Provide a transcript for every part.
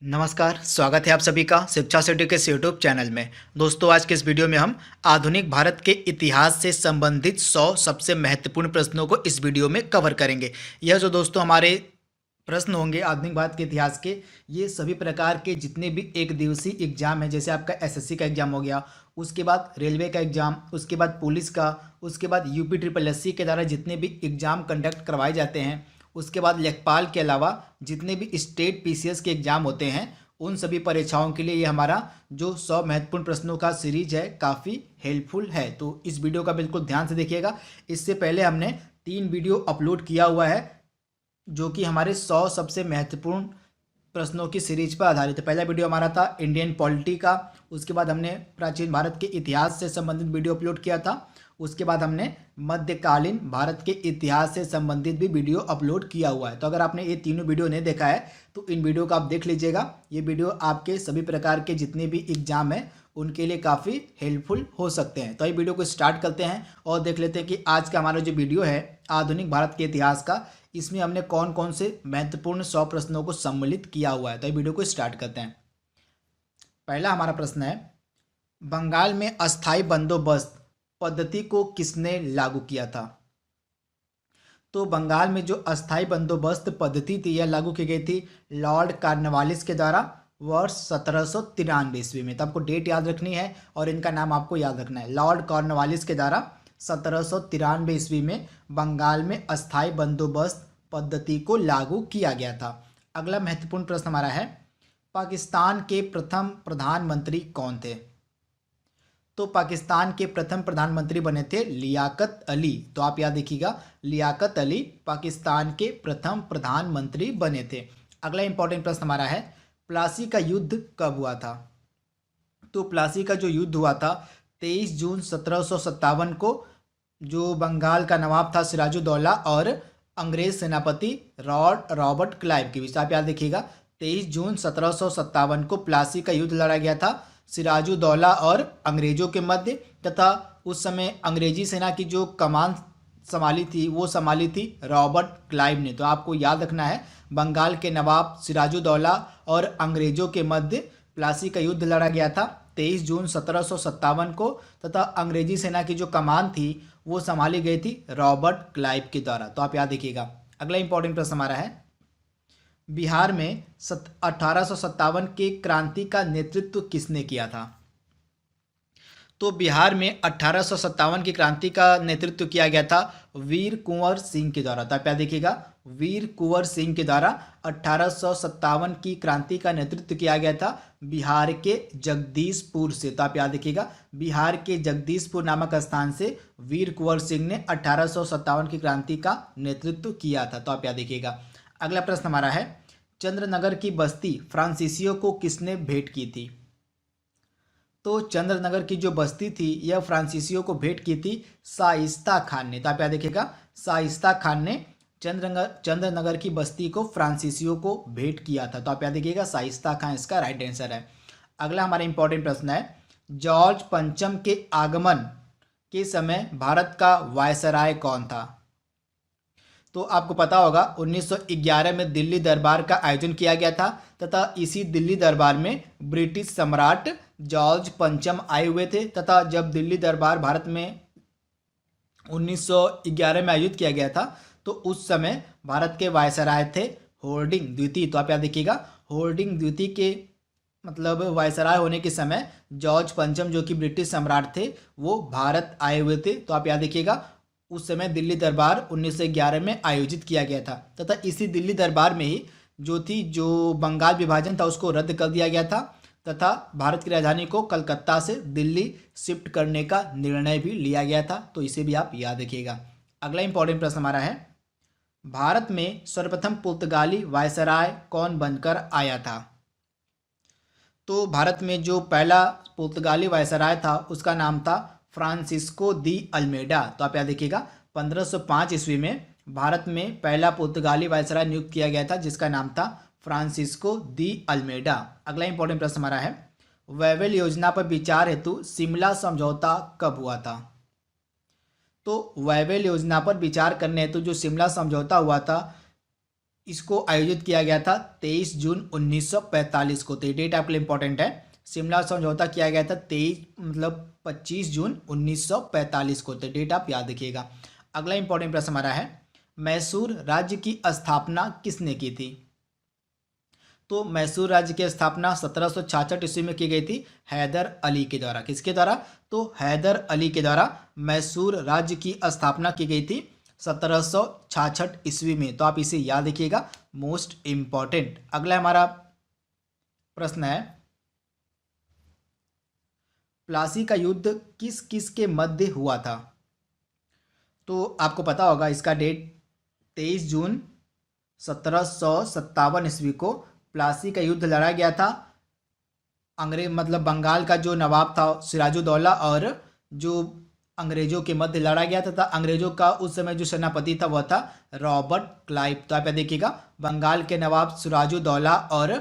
नमस्कार, स्वागत है आप सभी का शिक्षा सिटी के यूट्यूब चैनल में। दोस्तों, आज के इस वीडियो में हम आधुनिक भारत के इतिहास से संबंधित 100 सबसे महत्वपूर्ण प्रश्नों को इस वीडियो में कवर करेंगे। यह जो दोस्तों हमारे प्रश्न होंगे आधुनिक भारत के इतिहास के, ये सभी प्रकार के जितने भी एक दिवसीय एग्जाम है, जैसे आपका एसएससी का एग्जाम हो गया, उसके बाद रेलवे का एग्जाम, उसके बाद पुलिस का, उसके बाद यूपी ट्रिपल एससी के द्वारा जितने भी एग्जाम कंडक्ट करवाए जाते हैं, उसके बाद लेखपाल के अलावा जितने भी स्टेट पीसीएस के एग्जाम होते हैं, उन सभी परीक्षाओं के लिए ये हमारा जो 100 महत्वपूर्ण प्रश्नों का सीरीज है काफ़ी हेल्पफुल है। तो इस वीडियो का बिल्कुल ध्यान से देखिएगा। इससे पहले हमने 3 वीडियो अपलोड किया हुआ है जो कि हमारे 100 सबसे महत्वपूर्ण प्रश्नों की सीरीज पर आधारित है। पहला वीडियो हमारा था इंडियन पॉलिटी का, उसके बाद हमने प्राचीन भारत के इतिहास से संबंधित वीडियो अपलोड किया था, उसके बाद हमने मध्यकालीन भारत के इतिहास से संबंधित भी वीडियो अपलोड किया हुआ है। तो अगर आपने ये तीनों वीडियो नहीं देखा है तो इन वीडियो को आप देख लीजिएगा। ये वीडियो आपके सभी प्रकार के जितने भी एग्जाम हैं उनके लिए काफ़ी हेल्पफुल हो सकते हैं। तो ये वीडियो को स्टार्ट करते हैं और देख लेते हैं कि आज का हमारा जो वीडियो है आधुनिक भारत के इतिहास का, इसमें हमने कौन कौन से महत्वपूर्ण 100 प्रश्नों को सम्मिलित किया हुआ है। तो ये वीडियो को स्टार्ट करते हैं। पहला हमारा प्रश्न है, बंगाल में अस्थाई बंदोबस्त पद्धति को किसने लागू किया था? तो बंगाल में जो अस्थाई बंदोबस्त पद्धति थी यह लागू की गई थी लॉर्ड कॉर्नवालिस के द्वारा वर्ष 1793 ईस्वी में। तो आपको डेट याद रखनी है और इनका नाम आपको याद रखना है। लॉर्ड कॉर्नवालिस के द्वारा 1793 ईस्वी में बंगाल में अस्थाई बंदोबस्त पद्धति को लागू किया गया था। अगला महत्वपूर्ण प्रश्न हमारा है, पाकिस्तान के प्रथम प्रधानमंत्री कौन थे? तो पाकिस्तान के प्रथम प्रधानमंत्री बने थे लियाकत अली। तो आप याद देखिएगा, लियाकत अली पाकिस्तान के प्रथम प्रधानमंत्री बने थे। अगला इंपॉर्टेंट प्रश्न हमारा है, प्लासी का युद्ध कब हुआ था? तो प्लासी का जो युद्ध हुआ था 23 जून 1757 को, जो बंगाल का नवाब था सिराजुद्दौला और अंग्रेज सेनापति रॉबर्ट क्लाइव के बीच। आप याद देखिएगा, 23 जून 1757 को प्लासी का युद्ध लड़ा गया था सिराजुद्दौला और अंग्रेजों के मध्य, तथा उस समय अंग्रेजी सेना की जो कमान संभाली थी वो संभाली थी रॉबर्ट क्लाइव ने। तो आपको याद रखना है, बंगाल के नवाब सिराजुद्दौला और अंग्रेजों के मध्य प्लासी का युद्ध लड़ा गया था 23 जून 1757 को, तथा अंग्रेजी सेना की जो कमान थी वो संभाली गई थी रॉबर्ट क्लाइव के द्वारा। तो आप याद रखिएगा। अगला इंपॉर्टेंट प्रश्न हमारा है, बिहार में 1857 के क्रांति का नेतृत्व किसने किया था? तो बिहार में 1857 की क्रांति का नेतृत्व किया गया था वीर कुंवर सिंह के द्वारा। तो आप याद देखिएगा, वीर कुंवर सिंह के द्वारा 1857 की क्रांति का नेतृत्व किया गया था बिहार के जगदीशपुर से। तो आप याद देखिएगा, बिहार के जगदीशपुर नामक स्थान से वीर कुंवर सिंह ने 1857 की क्रांति का नेतृत्व किया था। तो आप याद देखिएगा। अगला प्रश्न हमारा है, चंद्रनगर की बस्ती फ्रांसीसियों को किसने भेंट की थी? तो चंद्रनगर की जो बस्ती थी यह फ्रांसीसियों को भेंट की थी शाइस्ता खान ने। तो आप याद देखिएगा, शाइस्ता खान ने चंद्रनगर की बस्ती को फ्रांसीसियों को भेंट किया था। तो आप याद देखिएगा, शाइस्ता खान इसका राइट आंसर है। अगला हमारा इंपॉर्टेंट प्रश्न है, जॉर्ज पंचम के आगमन के समय भारत का वायसराय कौन था? तो आपको पता होगा 1911 में दिल्ली दरबार का आयोजन किया गया था, तथा इसी दिल्ली दरबार में ब्रिटिश सम्राट जॉर्ज पंचम आए हुए थे, तथा जब दिल्ली दरबार भारत में 1911 में आयोजित किया गया था तो उस समय भारत के वायसराय थे होर्डिंग द्वितीय। तो आप याद देखिएगा, होर्डिंग द्वितीय के मतलब वायसराय होने के समय जॉर्ज पंचम जो कि ब्रिटिश सम्राट थे वो भारत आए हुए थे। तो आप याद देखिएगा, उस समय दिल्ली दरबार 1911 में आयोजित किया गया था, तथा इसी दिल्ली दरबार में ही जो बंगाल विभाजन था उसको रद्द कर दिया गया था, तथा भारत की राजधानी को कलकत्ता से दिल्ली शिफ्ट करने का निर्णय भी लिया गया था। तो इसे भी आप याद रखिएगा। अगला इंपॉर्टेंट प्रश्न हमारा है, भारत में सर्वप्रथम पुर्तगाली वायसराय कौन बनकर आया था? तो भारत में जो पहला पुर्तगाली वायसराय था उसका नाम था फ्रांसिस्को दी अल्मेडा। तो आप याद देखिएगा, 1505 ईस्वी में भारत में पहला पुर्तगाली वायसराय नियुक्त किया गया था जिसका नाम था फ्रांसिस्को दी अल्मेडा। अगला इंपॉर्टेंट प्रश्न हमारा है, वेवेल योजना पर विचार हेतु शिमला समझौता कब हुआ था? तो वेवेल योजना पर विचार करने हेतु जो शिमला समझौता हुआ था इसको आयोजित किया गया था 23 जून 1945 को। तो ये डेट आपके लिए इंपॉर्टेंट है। शिमला समझौता किया गया था 25 जून 1945 को। तो डेट आप याद रखिएगा। अगला इंपॉर्टेंट प्रश्न हमारा है, मैसूर राज्य की स्थापना किसने की थी? तो मैसूर राज्य की स्थापना 1766 ईस्वी में की गई थी हैदर अली के द्वारा। किसके द्वारा? तो हैदर अली के द्वारा मैसूर राज्य की स्थापना की गई थी 1766 ईस्वी में। तो आप इसे याद रखिएगा, मोस्ट इंपॉर्टेंट। अगला हमारा प्रश्न है, प्लासी का युद्ध किस किस के मध्य हुआ था? तो आपको पता होगा इसका डेट 23 जून 1757 ईस्वी को प्लासी का युद्ध लड़ा गया था। अंग्रेज मतलब बंगाल का जो नवाब था सिराजुद्दौला और जो अंग्रेजों के मध्य लड़ा गया था। अंग्रेजों का उस समय जो सेनापति था वह था रॉबर्ट क्लाइव। तो आप देखिएगा, बंगाल के नवाब सिराजुद्दौला और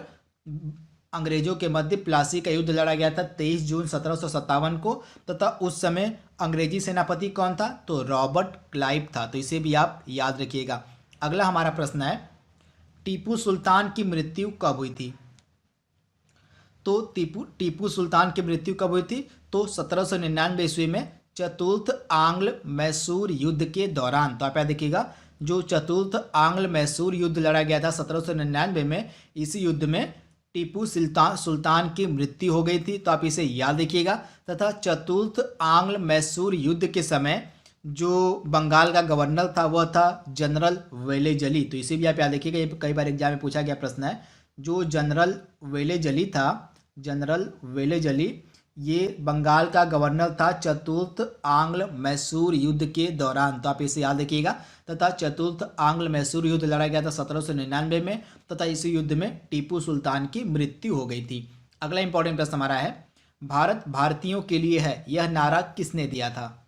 अंग्रेजों के मध्य प्लासी का युद्ध लड़ा गया था 23 जून 1757 को, तथा उस समय अंग्रेजी सेनापति कौन था? तो रॉबर्ट क्लाइव था। तो इसे भी आप याद रखिएगा। अगला हमारा प्रश्न है, टीपू सुल्तान की मृत्यु कब हुई थी? तो टीपू सुल्तान की मृत्यु कब हुई थी? तो 1799 ईस्वी में चतुर्थ आंग्ल मैसूर युद्ध के दौरान। तो आप याद देखिएगा, जो चतुर्थ आंग्ल मैसूर युद्ध लड़ा गया था 1799 में, इसी युद्ध में टीपू सुल्तान की मृत्यु हो गई थी। तो आप इसे याद रखिएगा। तथा चतुर्थ आंग्ल मैसूर युद्ध के समय जो बंगाल का गवर्नर था वह था जनरल वेलेजली। तो इसे भी आप याद रखिएगा, ये कई बार एग्जाम में पूछा गया प्रश्न है। जो जनरल वेलेजली था, जनरल वेलेजली, ये बंगाल का गवर्नर था चतुर्थ आंग्ल मैसूर युद्ध के दौरान। तो आप इसे याद रखिएगा। तथा चतुर्थ आंग्ल मैसूर युद्ध लड़ा गया था 1799 में, तथा इसी युद्ध में टीपू सुल्तान की मृत्यु हो गई थी। अगला इंपॉर्टेंट प्रश्न हमारा है, भारत भारतीयों के लिए है, यह नारा किसने दिया था?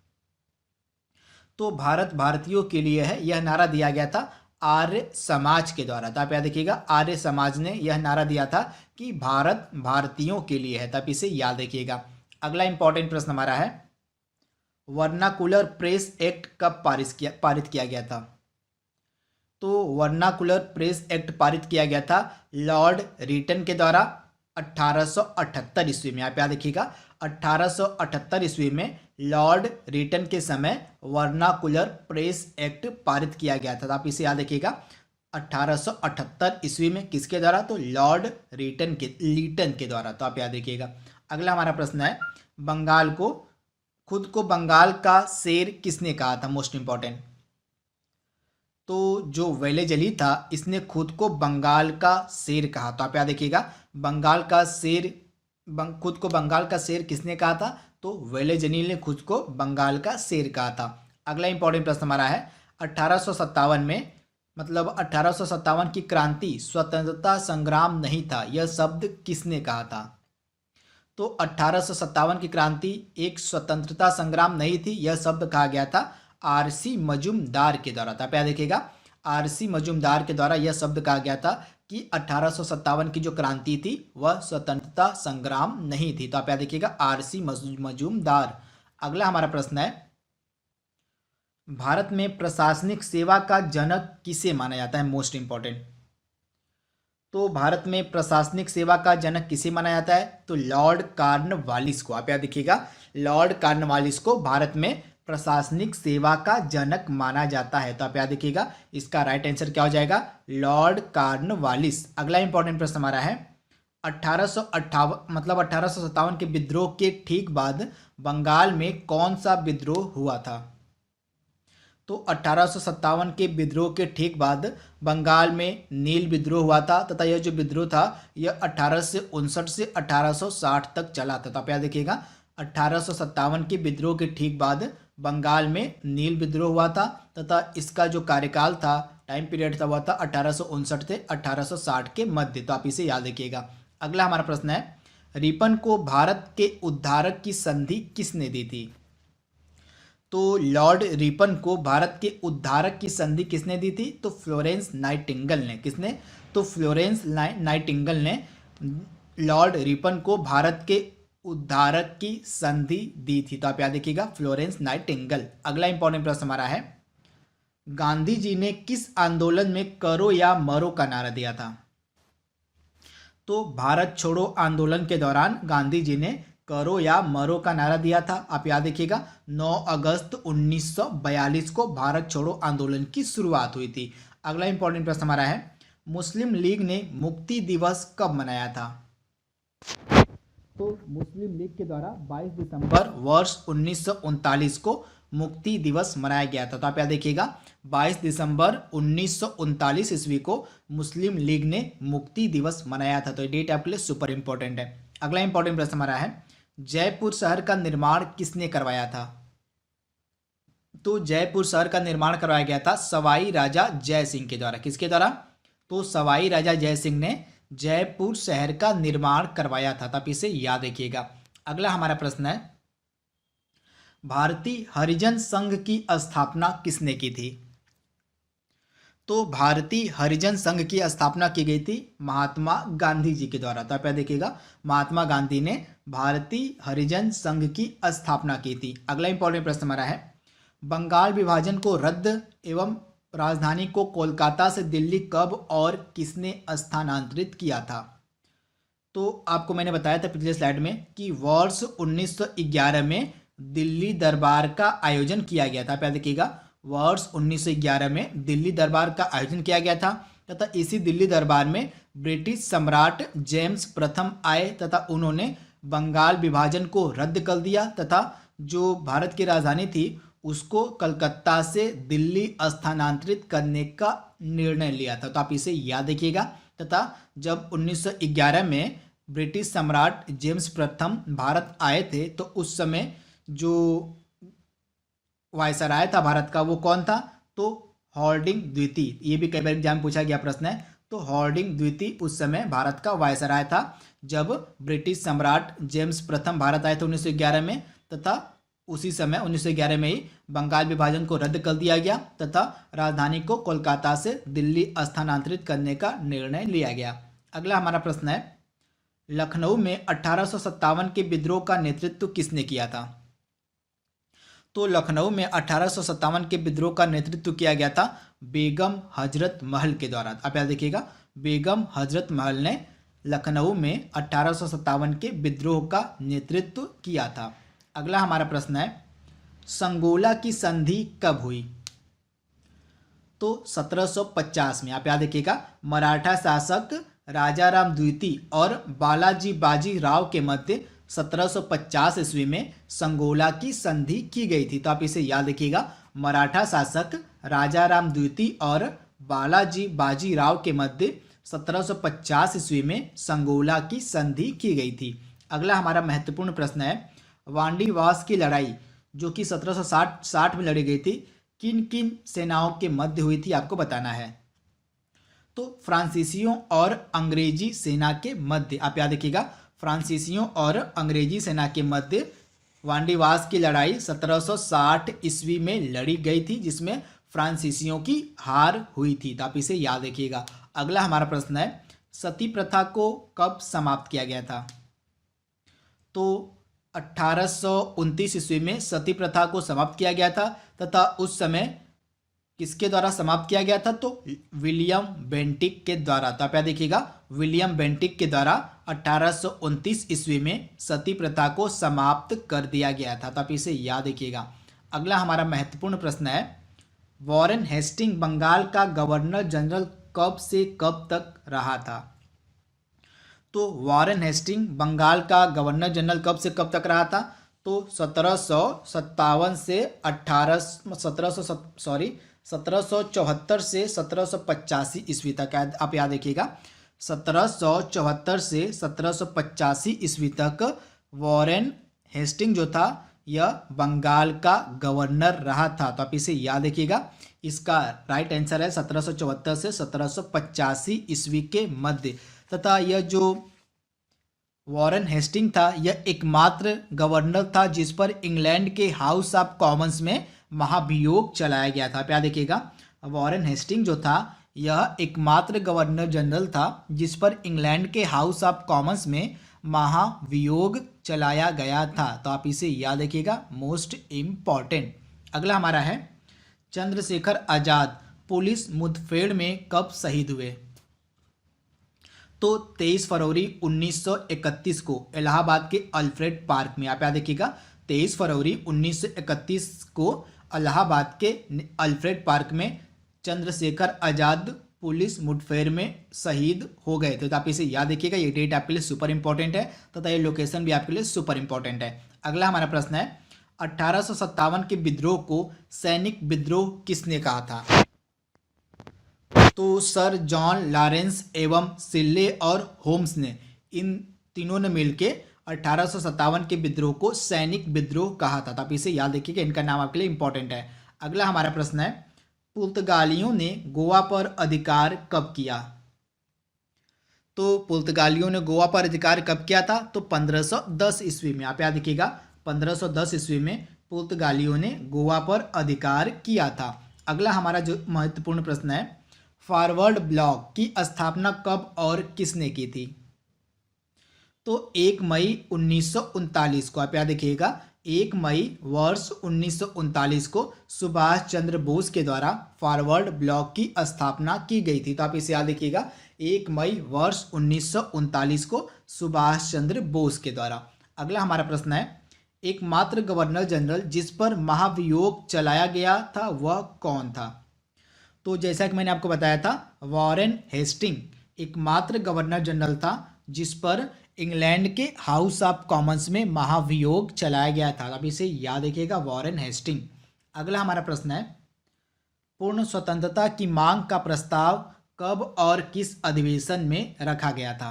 तो भारत भारतीयों के लिए है, यह नारा दिया गया था आर्य समाज के द्वारा। तो आप याद रखिएगा, आर्य समाज ने यह नारा दिया था कि भारत भारतीयों के लिए है। तो आप इसे याद रखिएगा। अगला इंपॉर्टेंट प्रश्न हमारा है, वर्नाकुलर प्रेस एक्ट कब पारित किया गया था? तो वर्नाकुलर प्रेस एक्ट पारित किया गया था लॉर्ड रिटन के द्वारा 1878 ईस्वी में। आप याद रखिएगा, 1878 ईस्वी में लॉर्ड रिटन के समय वर्नाकुलर प्रेस एक्ट पारित किया गया था। तो आप इसे याद रखिएगा, 1878 ईस्वी में किसके द्वारा? तो लॉर्ड लीटन के द्वारा। तो आप याद रखिएगा। अगला हमारा प्रश्न है, बंगाल को खुद को बंगाल का शेर किसने कहा था? Most important. तो जो वेलेजली था इसने खुद को बंगाल का शेर कहा। तो आप याद रखिएगा, बंगाल का शेर खुद को बंगाल का शेर किसने कहा था? तो वेलेजली ने खुद को बंगाल का शेर कहा था। अगला इंपॉर्टेंट प्रश्न हमारा है, 1857 में मतलब 1857 की क्रांति स्वतंत्रता संग्राम नहीं था, यह शब्द किसने कहा था? तो 1857 की क्रांति एक स्वतंत्रता संग्राम नहीं थी, यह शब्द कहा गया था आरसी मजूमदार के द्वारा। तो आप याद रखिएगा, आरसी मजूमदार के द्वारा यह शब्द कहा गया था कि 1857 की जो क्रांति थी वह स्वतंत्रता संग्राम नहीं थी। तो आप याद रखिएगा, आरसी मजूमदार। अगला हमारा प्रश्न है, भारत में प्रशासनिक सेवा का जनक किसे माना जाता है? Most important. तो भारत में प्रशासनिक सेवा का जनक किसे माना जाता है? तो लॉर्ड कॉर्नवालिस को। आप याद रखिएगा, लॉर्ड कॉर्नवालिस को भारत में प्रशासनिक सेवा का जनक माना जाता है। तो आप याद रखिएगा, इसका राइट आंसर क्या हो जाएगा? Lord Cornwallis. अगला इंपॉर्टेंट प्रश्न हमारा है, 1857 के विद्रोह के ठीक बाद बंगाल में कौन सा विद्रोह हुआ था? तो 1857 के विद्रोह के ठीक बाद बंगाल में नील विद्रोह हुआ था, तथा यह जो विद्रोह था यह 1859 से 1860 तक चला था। तो आप याद रखिएगा, 1857 के विद्रोह के ठीक बाद बंगाल में नील विद्रोह हुआ था, तथा इसका जो कार्यकाल था, टाइम पीरियड था, वह था 1859 से 1860 के मध्य। तो आप इसे याद रखिएगा। अगला हमारा प्रश्न है, रिपन को भारत के उद्धारक की संधि किसने दी थी? तो लॉर्ड रिपन को भारत के उद्धारक की संधि किसने दी थी? तो फ्लोरेंस नाइटिंगेल ने। किसने? तो फ्लोरेंस नाइटिंगेल ने लॉर्ड रिपन को भारत के उद्धारक की संधि दी थी। तो आप याद रखिएगा, फ्लोरेंस नाइटिंगेल। अगला इंपॉर्टेंट प्रश्न हमारा है, गांधी जी ने किस आंदोलन में करो या मरो का नारा दिया था? तो भारत छोड़ो आंदोलन के दौरान गांधी जी ने करो या मरो का नारा दिया था। आप याद रखिएगा, 9 अगस्त 1942 को भारत छोड़ो आंदोलन की शुरुआत हुई थी। अगला इंपॉर्टेंट प्रश्न हमारा है, मुस्लिम लीग ने मुक्ति दिवस कब मनाया था? तो मुस्लिम लीग के द्वारा 22 दिसंबर वर्ष 1939 को मुक्ति दिवस मनाया गया था। तो आप याद देखिएगा, 22 दिसंबर 1939 ईस्वी को मुस्लिम लीग ने मुक्ति दिवस मनाया था। तो ये डेट आपके लिए सुपर इंपॉर्टेंट है। अगला इंपॉर्टेंट प्रश्न हमारा है, जयपुर शहर का निर्माण किसने करवाया था? तो जयपुर शहर का निर्माण करवाया गया था सवाई राजा जय सिंह के द्वारा। किसके द्वारा? तो सवाई राजा जय सिंह ने जयपुर शहर का निर्माण करवाया था। तो आप इसे याद रखिएगा। अगला हमारा प्रश्न है, भारतीय हरिजन संघ की स्थापना किसने की थी? तो भारतीय हरिजन संघ की स्थापना की गई थी महात्मा गांधी जी के द्वारा। तो आप देखिएगा, महात्मा गांधी ने भारतीय हरिजन संघ की स्थापना की थी। अगला इंपॉर्टेंट प्रश्न हमारा है, बंगाल विभाजन को रद्द एवं राजधानी को कोलकाता से दिल्ली कब और किसने स्थानांतरित किया था? तो आपको मैंने बताया था पिछले स्लाइड में कि वर्ष 1911 में दिल्ली दरबार का आयोजन किया गया था। आप याद रखिएगा, वर्ष 1911 में दिल्ली दरबार का आयोजन किया गया था तथा इसी दिल्ली दरबार में ब्रिटिश सम्राट जेम्स प्रथम आए तथा उन्होंने बंगाल विभाजन को रद्द कर दिया तथा जो भारत की राजधानी थी उसको कलकत्ता से दिल्ली स्थानांतरित करने का निर्णय लिया था। तो आप इसे याद रखिएगा। तथा जब 1911 में ब्रिटिश सम्राट जेम्स प्रथम भारत आए थे तो उस समय जो वायसराय था भारत का वो कौन था? तो हॉर्डिंग द्वितीय। ये भी कई बार एग्जाम पूछा गया प्रश्न है। तो हॉर्डिंग द्वितीय उस समय भारत का वायसराय था जब ब्रिटिश सम्राट जेम्स प्रथम भारत आए थे 1911 में, तथा उसी समय 1911 में ही बंगाल विभाजन को रद्द कर दिया गया तथा राजधानी को कोलकाता से दिल्ली स्थानांतरित करने का निर्णय लिया गया। अगला हमारा प्रश्न है, लखनऊ में 1857 के विद्रोह का नेतृत्व किसने किया था? तो लखनऊ में 1857 के विद्रोह का नेतृत्व किया गया था बेगम हजरत महल के द्वारा। आप याद देखिएगा, बेगम हजरत महल ने लखनऊ में 1857 के विद्रोह का नेतृत्व किया था। अगला हमारा प्रश्न है, संगोला की संधि कब हुई? तो 1750 में। आप याद रखिएगा, मराठा शासक राजाराम द्वितीय और बालाजी बाजी राव के मध्य 1750 ईस्वी में संगोला की संधि की गई थी। तो आप इसे याद रखिएगा, मराठा शासक राजाराम द्वितीय और बालाजी बाजी राव के मध्य 1750 ईस्वी में संगोला की संधि की गई थी। अगला हमारा महत्वपूर्ण प्रश्न है, वांडीवास की लड़ाई जो कि 1760 में लड़ी गई थी किन किन सेनाओं के मध्य हुई थी आपको बताना है। तो फ्रांसीसियों और अंग्रेजी सेना के मध्य। आप याद रखिएगा, फ्रांसीसियों और अंग्रेजी सेना के मध्य वांडीवास की लड़ाई 1760 ईस्वी में लड़ी गई थी जिसमें फ्रांसीसियों की हार हुई थी। तो आप इसे याद रखिएगा। अगला हमारा प्रश्न है, सती प्रथा को कब समाप्त किया गया था? तो 1829 ईस्वी में सती प्रथा को समाप्त किया गया था तथा उस समय किसके द्वारा समाप्त किया गया था? तो विलियम बेंटिक के द्वारा। तो आप याद देखिएगा, विलियम बेंटिक के द्वारा 1829 ईस्वी में सती प्रथा को समाप्त कर दिया गया था। तो आप इसे याद रखिएगा। अगला हमारा महत्वपूर्ण प्रश्न है, वॉरेन हेस्टिंग बंगाल का गवर्नर जनरल कब से कब तक रहा था? तो वॉरेन हेस्टिंग बंगाल का गवर्नर जनरल कब से कब तक रहा था? तो 1774 से 1785 ईस्वी तक। आप याद रखिएगा, 1774 से 1785 ईस्वी तक वॉरेन हेस्टिंग जो था यह बंगाल का गवर्नर रहा था। तो आप इसे याद रखिएगा। इसका राइट आंसर है 1774 से 1785 ईस्वी के मध्य। तथा यह जो वॉरेन हेस्टिंग था यह एकमात्र गवर्नर था जिस पर इंग्लैंड के हाउस ऑफ कॉमन्स में महाभियोग चलाया गया था। आप याद रखिएगा, वॉरेन हेस्टिंग जो था यह एकमात्र गवर्नर जनरल था जिस पर इंग्लैंड के हाउस ऑफ कॉमन्स में महाभियोग चलाया गया था। तो आप इसे याद रखिएगा, मोस्ट इम्पॉर्टेंट। अगला हमारा है, चंद्रशेखर आजाद पुलिस मुठभेड़ में कब शहीद हुए? तो 23 फरवरी 1931 को इलाहाबाद के अल्फ्रेड पार्क में। आप याद रखिएगा, 23 फरवरी 1931 को इलाहाबाद के अल्फ्रेड पार्क में चंद्रशेखर आजाद पुलिस मुठभेड़ में शहीद हो गए थे। तो आप इसे याद रखिएगा, ये डेट आपके लिए सुपर इंपॉर्टेंट है तथा ये लोकेशन भी आपके लिए सुपर इंपॉर्टेंट है। अगला हमारा प्रश्न है, 1857 के विद्रोह को सैनिक विद्रोह किसने कहा था? तो सर जॉन लॉरेंस एवं सिल्ले और होम्स ने, इन तीनों ने मिलकर 1857 के विद्रोह को सैनिक विद्रोह कहा था। तो आप इसे याद रखिएगा, इनका नाम आपके लिए इंपॉर्टेंट है। अगला हमारा प्रश्न है, पुर्तगालियों ने गोवा पर अधिकार कब किया? तो पुर्तगालियों ने गोवा पर अधिकार कब किया था? तो 1510 ईस्वी में। आप याद रखिएगा, 1510 ईस्वी में पुर्तगालियों ने गोवा पर अधिकार किया था। अगला हमारा जो महत्वपूर्ण प्रश्न है, फॉरवर्ड ब्लॉक की स्थापना कब और किसने की थी? तो 1 मई 1939 को। आप याद रखिएगा, 1 मई वर्ष 1939 को सुभाष चंद्र बोस के द्वारा फॉरवर्ड ब्लॉक की स्थापना की गई थी। तो आप इसे याद रखिएगा, 1 मई वर्ष 1939 को सुभाष चंद्र बोस के द्वारा। अगला हमारा प्रश्न है, एकमात्र गवर्नर जनरल जिस पर महाभियोग चलाया गया था वह कौन था? तो जैसा कि मैंने आपको बताया था, वॉरेन हेस्टिंग एकमात्र गवर्नर जनरल था जिस पर इंग्लैंड के हाउस ऑफ कॉमन्स में महाभियोग चलाया गया था। अब इसे याद रखिएगा, वॉरेन हेस्टिंग। अगला हमारा प्रश्न है, पूर्ण स्वतंत्रता की मांग का प्रस्ताव कब और किस अधिवेशन में रखा गया था?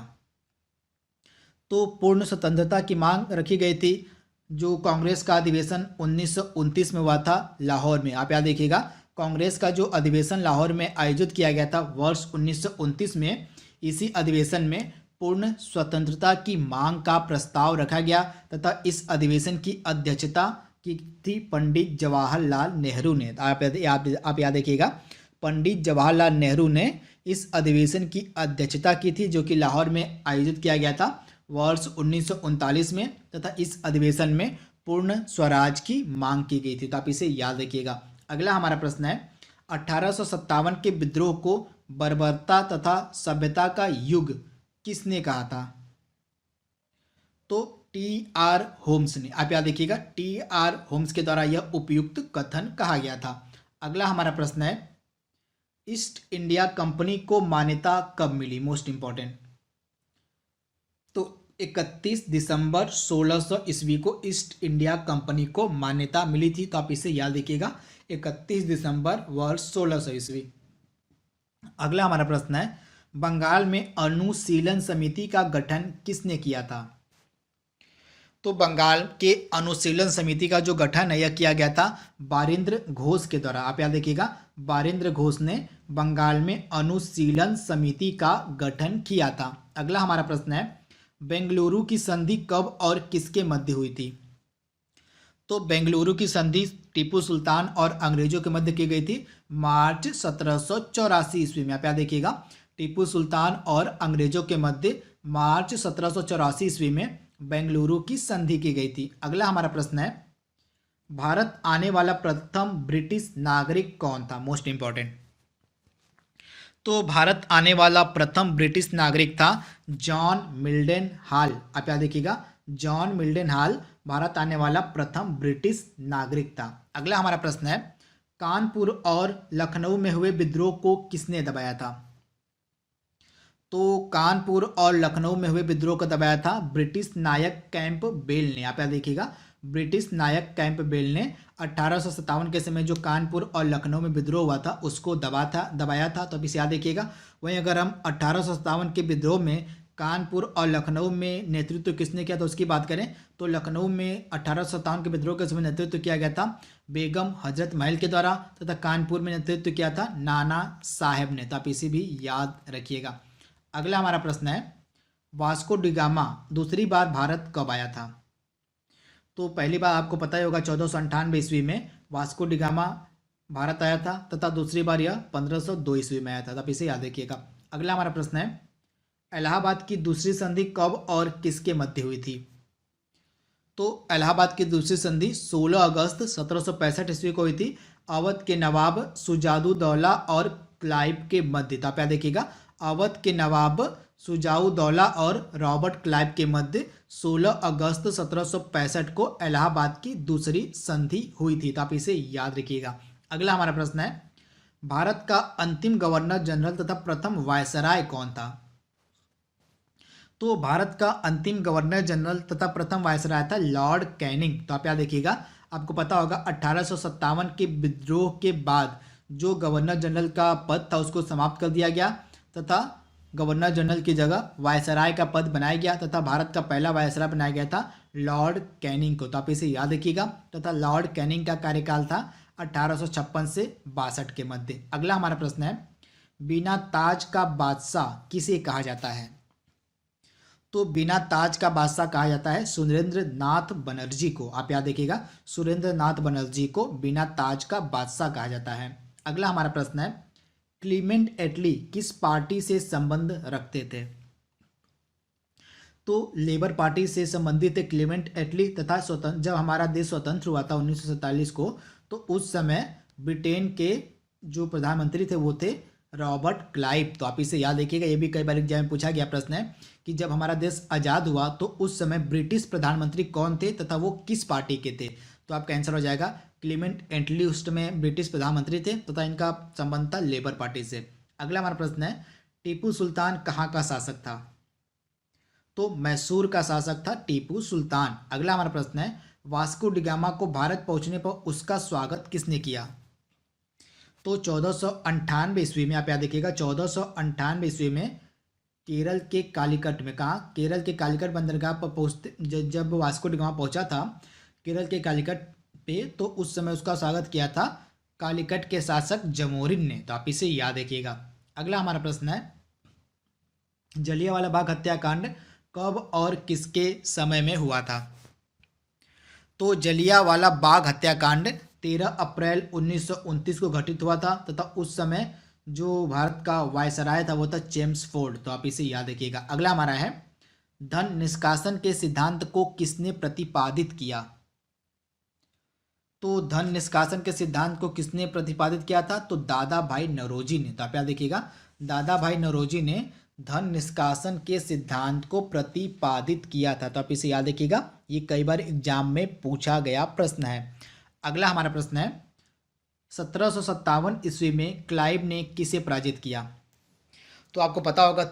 तो पूर्ण स्वतंत्रता की मांग रखी गई थी, जो कांग्रेस का अधिवेशन 1929 में हुआ था लाहौर में। आप याद रखिएगा, कांग्रेस का जो अधिवेशन लाहौर में आयोजित किया गया था वर्ष 1929 में, इसी अधिवेशन में पूर्ण स्वतंत्रता की मांग का प्रस्ताव रखा गया तथा इस अधिवेशन की अध्यक्षता की थी पंडित जवाहरलाल नेहरू ने। आप याद रखिएगा, पंडित जवाहरलाल नेहरू ने इस अधिवेशन की अध्यक्षता की थी, जो कि लाहौर में आयोजित किया गया था वर्ष 1939 में, तथा इस अधिवेशन में पूर्ण स्वराज की मांग की गई थी। तो आप इसे याद रखिएगा। अगला हमारा प्रश्न है, 1857 के विद्रोह को बर्बरता तथा सभ्यता का युग किसने कहा था? तो T.R. होम्स ने। आप याद रखिएगा, T.R. होम्स के द्वारा यह उपयुक्त कथन कहा गया था। अगला हमारा प्रश्न है, ईस्ट इंडिया कंपनी को मान्यता कब मिली? Most important. तो 31 दिसंबर 1600 ईस्वी को ईस्ट इंडिया कंपनी को मान्यता मिली थी। तो आप इसे याद रखिएगा, 31 दिसंबर वर्ष 1600 ईस्वी। अगला हमारा प्रश्न है, बंगाल में अनुशीलन समिति का गठन किसने किया था? तो बंगाल के अनुशीलन समिति का जो गठन है यह किया गया था बारिंद्र घोष के द्वारा। आप याद रखिएगा, बारिंद्र घोष ने बंगाल में अनुशीलन समिति का गठन किया था। अगला हमारा प्रश्न है, बेंगलुरु की संधि कब और किसके मध्य हुई थी? तो बेंगलुरु की संधि टीपू सुल्तान और अंग्रेजों के मध्य की गई थी मार्च 1784 ईस्वी में। आप याद रखिएगा, टीपू सुल्तान और अंग्रेजों के मध्य मार्च 1784 ईस्वी में बेंगलुरु की संधि की गई थी। अगला हमारा प्रश्न है, भारत आने वाला प्रथम ब्रिटिश नागरिक कौन था? Most important. तो भारत आने वाला प्रथम ब्रिटिश नागरिक था जॉन मिल्डन हॉल। आप याद रखिएगा, जॉन मिल्डन हॉल भारत आने वाला प्रथम ब्रिटिश नागरिक था। अगला हमारा प्रश्न है, कानपुर और लखनऊ में हुए विद्रोह को किसने दबाया था? तो कानपुर और लखनऊ में हुए विद्रोह को दबाया था ब्रिटिश नायक कैंपबेल ने। आप याद देखिएगा, ब्रिटिश नायक कैंपबेल ने 1857 के समय जो कानपुर और लखनऊ में विद्रोह हुआ था उसको दबाया था। तो अब इसे याद देखिएगा। वहीं अगर हम 1857 के विद्रोह में कानपुर और लखनऊ में नेतृत्व किसने किया तो उसकी बात करें तो लखनऊ में 1857 के विद्रोह के समय नेतृत्व किया गया था बेगम हजरत महल के द्वारा, तथा कानपुर में नेतृत्व किया था नाना साहेब ने। तो आप इसे भी याद रखिएगा। अगला हमारा प्रश्न है, वास्को डिगामा दूसरी बार भारत कब आया था? तो पहली बार आपको पता ही होगा 1498 ईस्वी में वास्को डिगामा भारत आया था, तथा दूसरी बार यह 1502 ईस्वी में आया था। तो आप इसे याद रखिएगा। अगला हमारा प्रश्न है, इलाहाबाद की दूसरी संधि कब और किसके मध्य हुई थी? तो इलाहाबाद की दूसरी संधि 16 अगस्त 1765 ईस्वी को हुई थी। अवध के नवाब सुजाउद्दौला और क्लाइव के मध्य, तो आप याद देखिएगा, अवध के नवाब सुजाउद्दौला और रॉबर्ट क्लाइव के मध्य 16 अगस्त 1765 को इलाहाबाद की दूसरी संधि हुई थी, तो आप इसे याद रखिएगा। अगला हमारा प्रश्न है, भारत का अंतिम गवर्नर जनरल तथा प्रथम वायसराय कौन था? तो भारत का अंतिम गवर्नर जनरल तथा प्रथम वायसराय था लॉर्ड कैनिंग। तो आप याद देखिएगा, आपको पता होगा 1857 के विद्रोह के बाद जो गवर्नर जनरल का पद था उसको समाप्त कर दिया गया तथा गवर्नर जनरल की जगह वायसराय का पद बनाया गया तथा भारत का पहला वायसराय बनाया गया था लॉर्ड कैनिंग को। तो आप इसे याद रखिएगा तथा लॉर्ड कैनिंग का कार्यकाल था 1856 से 62 के मध्य। अगला हमारा प्रश्न है, बिना ताज का बादशाह किसे कहा जाता है? तो बिना ताज का बादशाह कहा जाता है सुरेंद्र नाथ बनर्जी को। आप याद देखिएगा, सुरेंद्र नाथ बनर्जी को बिना ताज का बादशाह कहा जाता है। अगला हमारा प्रश्न है, क्लीमेंट एटली किस पार्टी से संबंध रखते थे? तो लेबर पार्टी से संबंधित थे क्लीमेंट एटली तथा स्वतंत्र जब हमारा देश स्वतंत्र हुआ था 1947 को, तो उस समय ब्रिटेन के जो प्रधानमंत्री थे वो थे रॉबर्ट क्लाइव। तो आप इसे याद रखिएगा, ये भी कई बार एग्जाम में पूछा गया प्रश्न है कि जब हमारा देश आज़ाद हुआ तो उस समय ब्रिटिश प्रधानमंत्री कौन थे तथा वो किस पार्टी के थे? तो आपका आंसर हो जाएगा क्लीमेंट एटली उस समय ब्रिटिश प्रधानमंत्री थे तथा इनका संबंध था लेबर पार्टी से। अगला हमारा प्रश्न है, टीपू सुल्तान कहाँ का शासक था? तो मैसूर का शासक था टीपू सुल्तान। अगला हमारा प्रश्न है, वास्को डी गामा को भारत पहुंचने पर उसका स्वागत किसने किया? तो 1498 ईस्वी में, आप याद देखिएगा, 1498 ईस्वी में केरल के कालीकट में, कहा केरल के कालीकट बंदरगाह पर पहुंचते जब वास्को डी गामा पहुंचा था केरल के कालीकट पे, तो उस समय उसका स्वागत किया था कालीकट के शासक जमोरिन ने। तो आप इसे याद रखिएगा। अगला हमारा प्रश्न है, जलियांवाला बाग हत्याकांड कब और किसके समय में हुआ था? तो जलियांवाला बाग हत्याकांड 13 अप्रैल 1929 को घटित हुआ था तथा उस समय जो भारत का वायसराय था वो था चेम्सफोर्ड। तो आप इसे याद रखिएगा। अगला हमारा है, धन निष्कासन के सिद्धांत को किसने प्रतिपादित किया? तो धन निष्कासन के सिद्धांत को किसने प्रतिपादित किया था? तो दादा भाई नौरोजी ने। तो आप याद रखिएगा, दादा भाई नौरोजी ने धन निष्कासन के सिद्धांत को प्रतिपादित किया था। तो आप इसे याद रखिएगा, ये कई बार एग्जाम में पूछा गया प्रश्न है। अगला हमारा प्रश्न है, 1757 ईस्वी में क्लाइव ने किसे पराजित किया? तो आपको पता होगा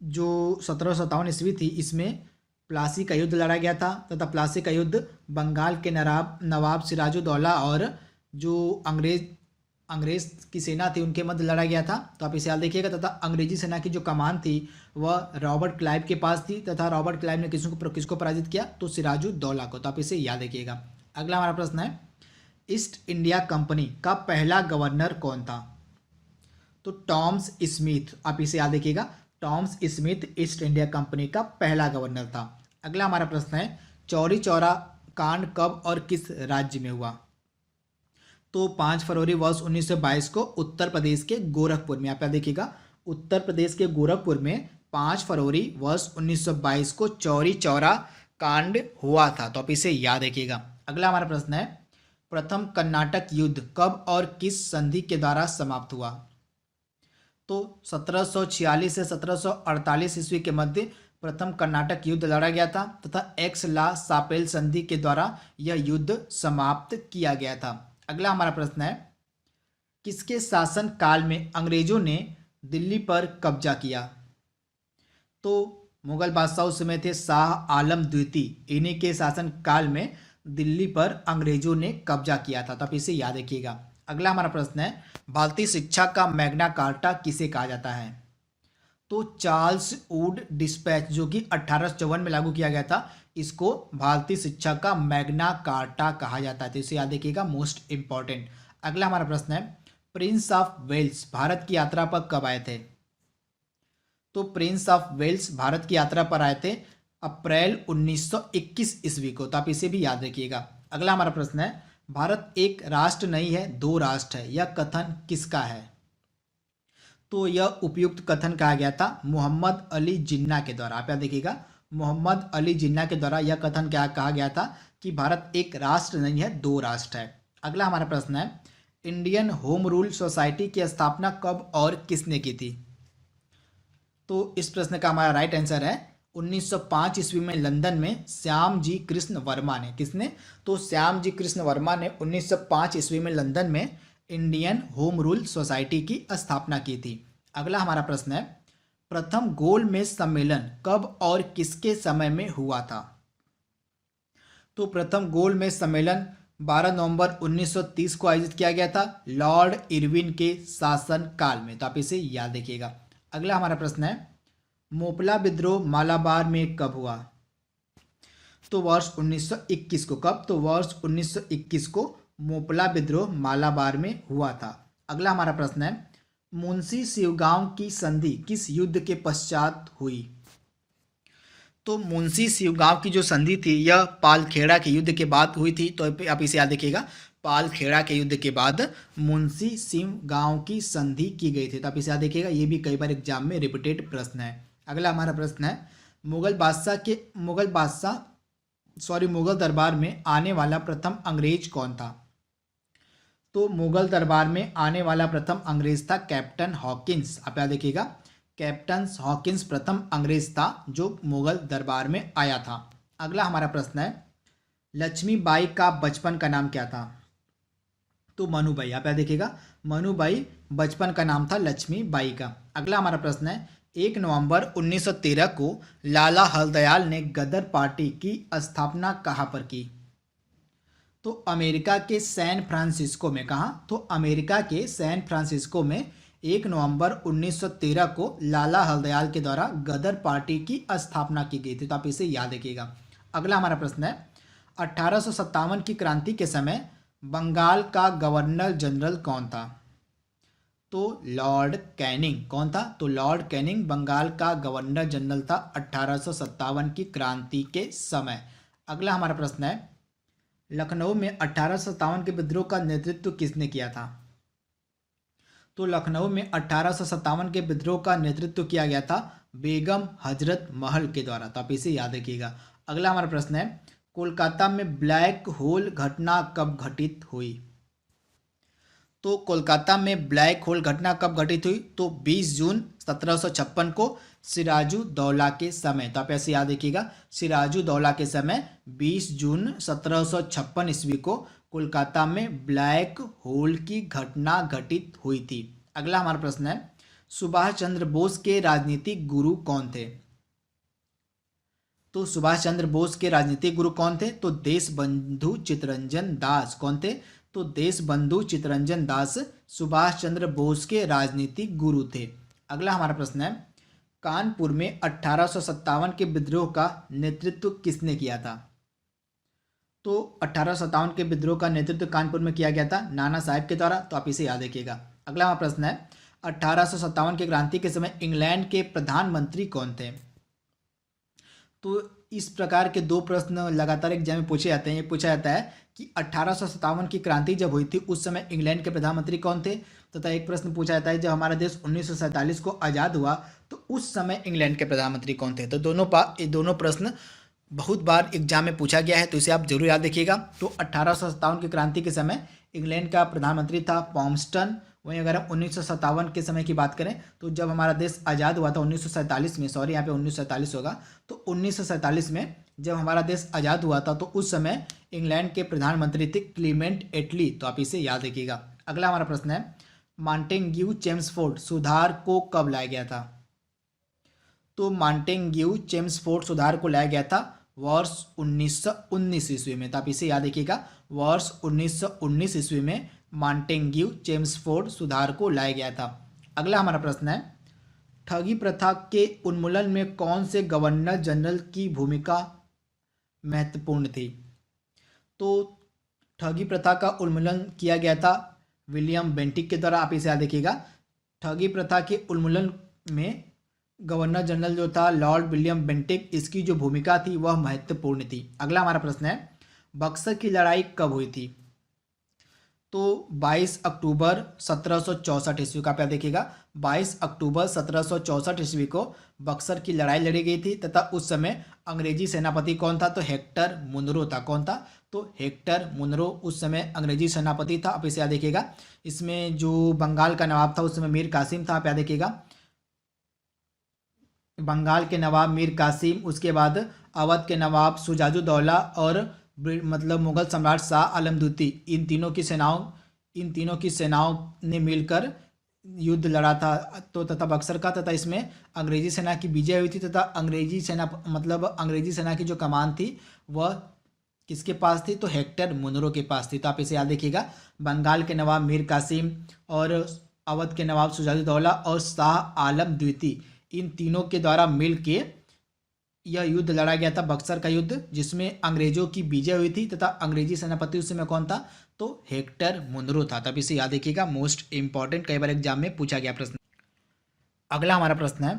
जो 1757 ईस्वी थी इसमें प्लासी का युद्ध लड़ा गया था तथा प्लासी का युद्ध बंगाल के नवाब सिराजुद्दौला और जो अंग्रेज की सेना थी उनके मध्य लड़ा गया था। तो आप इसे याद देखिएगा तथा अंग्रेजी सेना की जो कमान थी वह रॉबर्ट क्लाइव के पास थी तथा रॉबर्ट क्लाइव ने किसको पराजित किया? तो सिराजुद्दौला को। तो आप इसे याद रखिएगा। अगला हमारा प्रश्न है, ईस्ट इंडिया कंपनी का पहला गवर्नर कौन था? तो टॉमस स्मिथ। आप इसे याद रखिएगा, Thomas Smith east India company का पहला गवर्नर था। अगला हमारा प्रश्न है, चौरी चौरा कांड कब और किस राज्य में हुआ? तो 5 फरवरी वर्ष 1922 को उत्तर प्रदेश के गोरखपुर में। आप याद देखिएगा, उत्तर प्रदेश के गोरखपुर में 5 फरवरी वर्ष 1922 को चौरी चौरा कांड हुआ था। तो आप इसे याद रखिएगा। अगला हमारा प्रश्न है, प्रथम कर्नाटक युद्ध कब और किस संधि के द्वारा समाप्त हुआ? तो 1746 से 1748 ईस्वी के मध्य प्रथम कर्नाटक युद्ध लड़ा गया था तथा एक्स ला सापेल संधि के द्वारा यह युद्ध समाप्त किया गया था। अगला हमारा प्रश्न है, किसके शासन काल में अंग्रेजों ने दिल्ली पर कब्जा किया? तो मुगल बादशाह उस समय थे शाह आलम द्वितीय, इन्हीं के शासन काल में दिल्ली पर अंग्रेजों ने कब्जा किया था। तो आप इसे याद रखिएगा। अगला हमारा प्रश्न है, भारतीय शिक्षा का मैग्ना कार्टा किसे कहा जाता है? तो चार्ल्स वुड डिस्पैच जो कि 1854 में लागू किया गया था, इसको भारतीय शिक्षा का मैग्ना कार्टा कहा जाता है। तो इसे याद रखिएगा, मोस्ट इंपॉर्टेंट। अगला हमारा प्रश्न है, प्रिंस ऑफ वेल्स भारत की यात्रा पर कब आए थे? तो प्रिंस ऑफ वेल्स भारत की यात्रा पर आए थे अप्रैल 1921 ईस्वी को। तो आप इसे भी याद रखिएगा। अगला हमारा प्रश्न है, भारत एक राष्ट्र नहीं है 2 राष्ट्र है, यह कथन किसका है? तो यह उपयुक्त कथन कहा गया था मोहम्मद अली जिन्ना के द्वारा। आप याद देखिएगा, मोहम्मद अली जिन्ना के द्वारा यह कथन क्या कहा गया था कि भारत एक राष्ट्र नहीं है, दो राष्ट्र है। अगला हमारा प्रश्न है, इंडियन होम रूल सोसाइटी की स्थापना कब और किसने की थी? तो इस प्रश्न का हमारा राइट आंसर है 1905 ईस्वी में लंदन में श्याम जी कृष्ण वर्मा ने। किसने? तो श्याम जी कृष्ण वर्मा ने 1905 ईस्वी में लंदन में इंडियन होम रूल सोसाइटी की स्थापना की थी। अगला हमारा प्रश्न है, प्रथम गोलमेज सम्मेलन कब और किसके समय में हुआ था? तो प्रथम गोलमेज सम्मेलन 12 नवंबर 1930 को आयोजित किया गया था लॉर्ड इरविन के शासन काल में। तो आप इसे याद रखिएगा। अगला हमारा प्रश्न है, मोपला विद्रोह मालाबार में कब हुआ? तो वर्ष 1921 को। कब? तो वर्ष 1921 को मोपला विद्रोह मालाबार में हुआ था। अगला हमारा प्रश्न है, मुंशी शिवगांव की संधि किस युद्ध के पश्चात हुई? तो मुंशी शिवगांव की जो संधि थी यह पालखेड़ा के युद्ध के बाद हुई थी। तो आप इसे याद रखिएगा, पालखेड़ा के युद्ध के बाद मुंशी शिवगांव की संधि की गई थी। तो आप इसे याद रखिएगा, ये भी कई बार एग्जाम में रिपीटेड प्रश्न है। अगला हमारा प्रश्न है, मुगल दरबार में आने वाला प्रथम अंग्रेज कौन था? तो मुगल दरबार में आने वाला प्रथम अंग्रेज था कैप्टन हॉकिंस। आप याद देखिएगा, कैप्टन हॉकिंस प्रथम अंग्रेज था जो मुगल दरबार में आया था। अगला हमारा प्रश्न है, लक्ष्मीबाई का बचपन का नाम क्या था? तो मनुबाई। आप याद देखिएगा, मनुबाई बचपन का नाम था लक्ष्मीबाई का। अगला हमारा प्रश्न है, 1 नवंबर 1913 को लाला हरदयाल ने गदर पार्टी की स्थापना कहाँ पर की? तो अमेरिका के सैन फ्रांसिस्को में। कहाँ? तो अमेरिका के सैन फ्रांसिस्को में 1 नवंबर 1913 को लाला हरदयाल के द्वारा गदर पार्टी की स्थापना की गई थी। तो आप इसे याद रखिएगा। अगला हमारा प्रश्न है, 1857 की क्रांति के समय बंगाल का गवर्नर जनरल कौन था? तो लॉर्ड कैनिंग। कौन था? तो लॉर्ड कैनिंग बंगाल का गवर्नर जनरल था 1857 की क्रांति के समय। अगला हमारा प्रश्न है, लखनऊ में 1857 के विद्रोह का नेतृत्व किसने किया था? तो लखनऊ में 1857 के विद्रोह का नेतृत्व किया गया था बेगम हजरत महल के द्वारा। तो आप इसे याद रखिएगा। अगला हमारा प्रश्न है, कोलकाता में ब्लैक होल घटना कब घटित हुई? तो कोलकाता में ब्लैक होल घटना कब घटित हुई? तो 20 जून 1756 को सिराजुद्दौला के समय। तो आप ऐसे याद रखिएगा, सिराजुद्दौला के समय 20 जून 1756 ईस्वी को कोलकाता में ब्लैक होल की घटना घटित हुई थी। अगला हमारा प्रश्न है, सुभाष चंद्र बोस के राजनीतिक गुरु कौन थे? तो सुभाष चंद्र बोस के राजनीतिक गुरु कौन थे? तो देशबंधु चित्तरंजन दास। कौन थे? तो देशबंधु चित्तरंजन दास सुभाष चंद्र बोस के राजनीतिक गुरु थे। अगला हमारा प्रश्न है, कानपुर में 1857 के विद्रोह का नेतृत्व किसने किया था? तो 1857 के विद्रोह का नेतृत्व कानपुर में किया गया था नाना साहेब के द्वारा। तो आप इसे याद रखिएगा। अगला हमारा प्रश्न है, 1857 की क्रांति के समय इंग्लैंड के प्रधानमंत्री कौन थे? तो इस प्रकार के दो प्रश्न लगातार एग्जाम में पूछे जाते हैं। ये पूछा जाता है कि 1857 की क्रांति जब हुई थी उस समय इंग्लैंड के प्रधानमंत्री कौन थे, तथा एक प्रश्न पूछा जाता है जब हमारा देश 1947 को आज़ाद हुआ तो उस समय इंग्लैंड के प्रधानमंत्री कौन थे। तो दोनों प्रश्न बहुत बार एग्जाम में पूछा गया है, तो इसे आप जरूर याद रखिएगा। तो 1857 की क्रांति के समय इंग्लैंड का प्रधानमंत्री था पॉम्पस्टन। वहीं अगर हम 1957 के समय की बात करें तो जब हमारा देश आज़ाद हुआ था 1947 में, सॉरी यहाँ पे 1947 होगा, तो 1947 में जब हमारा देश आज़ाद हुआ था तो उस समय इंग्लैंड के प्रधानमंत्री थे क्लीमेंट एटली। तो आप इसे याद रखिएगा। अगला हमारा प्रश्न है, मॉन्टेग्यू चेम्सफोर्ड सुधार को कब लाया गया था? तो मॉन्टेग्यू चेम्सफोर्ड सुधार को लाया गया था वर्ष 1919 ईस्वी में। तो आप इसे याद रखिएगा, वर्ष 1919 ईस्वी में मॉन्टेग्यू चेम्सफोर्ड सुधार को लाया गया था। अगला हमारा प्रश्न है, ठगी प्रथा के उन्मूलन में कौन से गवर्नर जनरल की भूमिका महत्वपूर्ण थी? तो ठगी प्रथा का उन्मूलन किया गया था विलियम बेंटिक के द्वारा। आप इसे याद रखिएगा। ठगी प्रथा के उन्मूलन में गवर्नर जनरल जो था लॉर्ड विलियम बेंटिक, इसकी जो भूमिका थी वह महत्वपूर्ण थी। अगला हमारा प्रश्न है, बक्सर की लड़ाई कब हुई थी? तो 22 अक्टूबर 1764 ईस्वी का, आप यहाँ देखिएगा 22 अक्टूबर 1764 ईस्वी को बक्सर की लड़ाई लड़ी गई थी तथा उस समय अंग्रेजी सेनापति कौन था? तो हेक्टर मुनरो था। कौन था? तो हेक्टर मुनरो उस समय अंग्रेजी सेनापति था। आप इसे याद देखिएगा। इसमें जो बंगाल का नवाब था उस समय मीर कासिम था। आप याद देखिएगा, बंगाल के नवाब मीर कासिम, उसके बाद अवध के नवाब शुजाउद्दौला और मतलब मुगल सम्राट शाह आलम द्वितीय, इन तीनों की सेनाओं ने मिलकर युद्ध लड़ा था तो तथा बक्सर का, तथा इसमें अंग्रेजी सेना की विजय हुई थी तथा अंग्रेजी सेना की जो कमान थी वह किसके पास थी? तो हेक्टर मुनरो के पास थी। तो आप इसे याद देखिएगा, बंगाल के नवाब मीर कासिम और अवध के नवाब शुजाउद्दौला और शाह आलम द्वितीय, इन तीनों के द्वारा मिल के यह युद्ध लड़ा गया था, बक्सर का युद्ध, जिसमें अंग्रेजों की विजय हुई थी तथा अंग्रेजी सेनापति उस समय कौन था? तो हेक्टर मुनरो था। तब इसे याद रखिएगा, मोस्ट इंपॉर्टेंट, कई बार एग्जाम में पूछा गया प्रश्न। अगला हमारा प्रश्न है,